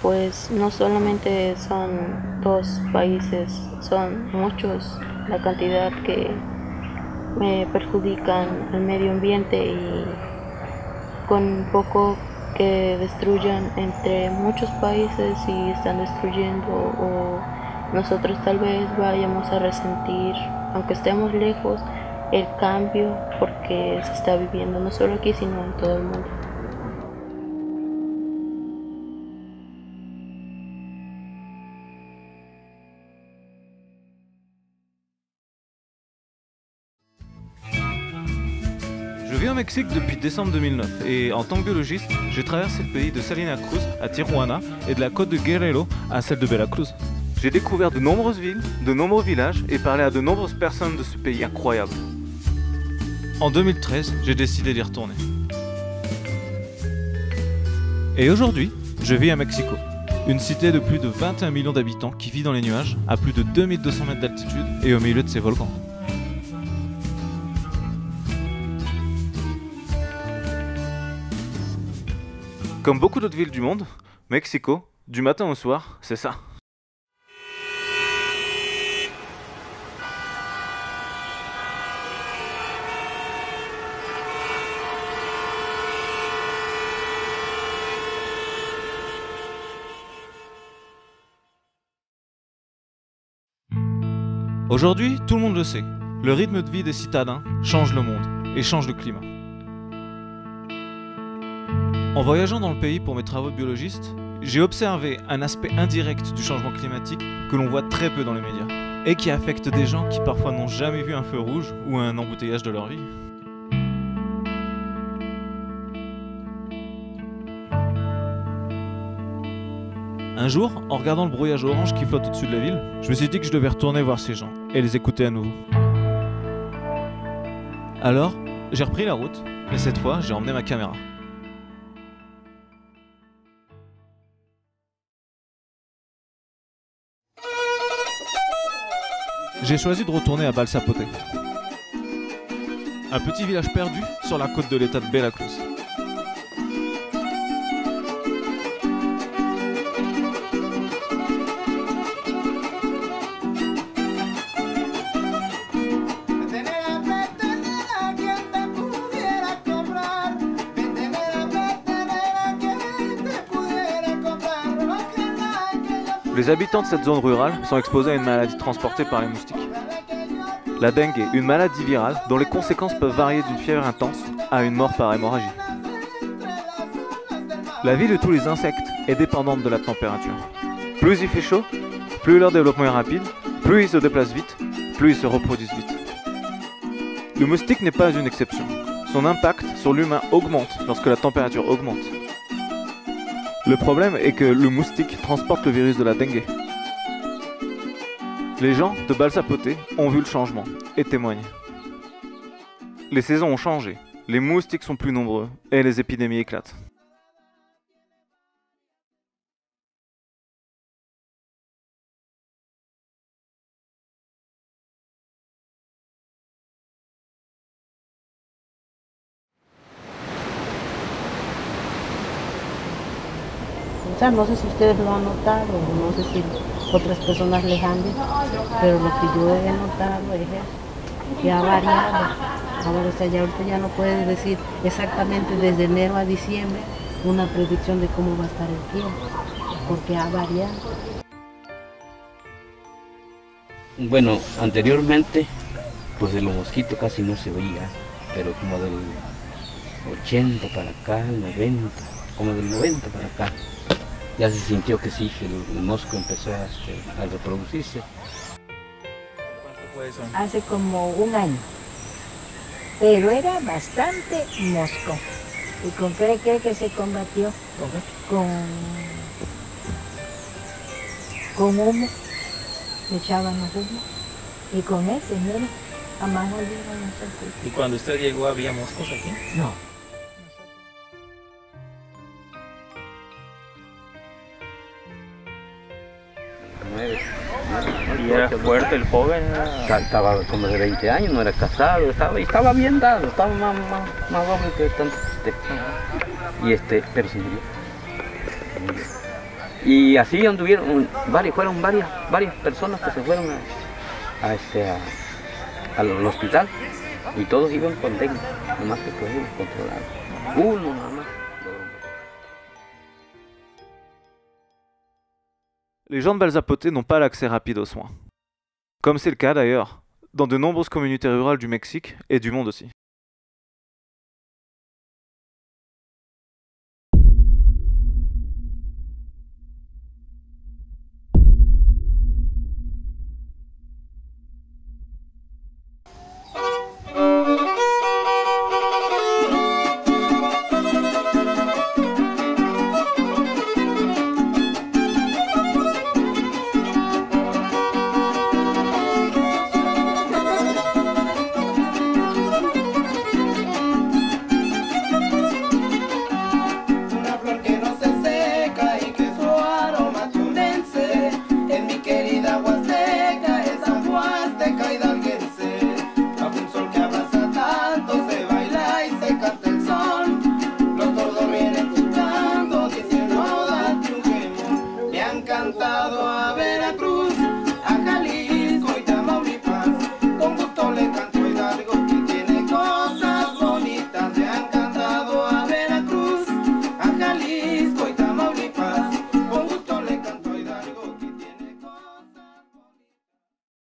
pues no solamente son dos países, son muchos la cantidad que perjudican al medio ambiente y con poco que destruyan entre muchos países y están destruyendo o nosotros tal vez vayamos a resentir, aunque estemos lejos, el cambio porque se está viviendo no solo aquí sino en todo el mundo. Je vis au Mexique depuis décembre 2009 et en tant que biologiste, j'ai traversé le pays de Salina Cruz à Tijuana et de la côte de Guerrero à celle de Veracruz. J'ai découvert de nombreuses villes, de nombreux villages et parlé à de nombreuses personnes de ce pays incroyable. En 2013, j'ai décidé d'y retourner. Et aujourd'hui, je vis à Mexico, une cité de plus de 21 millions d'habitants qui vit dans les nuages, à plus de 2200 mètres d'altitude et au milieu de ses volcans. Comme beaucoup d'autres villes du monde, Mexico, du matin au soir, c'est ça. Aujourd'hui, tout le monde le sait, le rythme de vie des citadins change le monde et change le climat. En voyageant dans le pays pour mes travaux de biologiste, j'ai observé un aspect indirect du changement climatique que l'on voit très peu dans les médias et qui affecte des gens qui parfois n'ont jamais vu un feu rouge ou un embouteillage de leur vie. Un jour, en regardant le brouillage orange qui flotte au-dessus de la ville, je me suis dit que je devais retourner voir ces gens et les écouter à nouveau. Alors, j'ai repris la route, mais cette fois, j'ai emmené ma caméra. J'ai choisi de retourner à Balsapote, un petit village perdu sur la côte de l'état de Veracruz. Les habitants de cette zone rurale sont exposés à une maladie transportée par les moustiques. La dengue est une maladie virale dont les conséquences peuvent varier d'une fièvre intense à une mort par hémorragie. La vie de tous les insectes est dépendante de la température. Plus il fait chaud, plus leur développement est rapide, plus ils se déplacent vite, plus ils se reproduisent vite. Le moustique n'est pas une exception. Son impact sur l'humain augmente lorsque la température augmente. Le problème est que le moustique transporte le virus de la dengue. Les gens de Balsapote ont vu le changement et témoignent. Les saisons ont changé, les moustiques sont plus nombreux et les épidémies éclatent. O sea, no sé si ustedes lo han notado, no sé si otras personas les han dicho, pero lo que yo he notado es que ha variado. Ahora, o sea, ya ahorita ya no puedes decir exactamente desde enero a diciembre una predicción de cómo va a estar el tiempo, porque ha variado. Bueno, anteriormente, pues de los mosquitos casi no se veía, pero como del 80 para acá, 90, como del 90 para acá, ya se sintió que sí, que el mosco empezó a reproducirse. ¿Cuánto fue eso? Hace como un año, pero era bastante mosco. ¿Y con qué cree que se combatió? Con humo, le echaban los humo, y con ese, mira, a mano libre no se ocupa. ¿Y cuando usted llegó había moscos aquí? No. ¿Y era fuerte el joven? Estaba como de 20 años, no era casado, estaba bien dado, estaba más joven que tanto. Y pero se murió. Y así anduvieron, fueron varias personas que se fueron al hospital y todos iban con dengue, nomás que pues iban controlados. Uno nada más. Les gens de Belzapote n'ont pas l'accès rapide aux soins. Comme c'est le cas d'ailleurs dans de nombreuses communautés rurales du Mexique et du monde aussi. Cantado a Veracruz.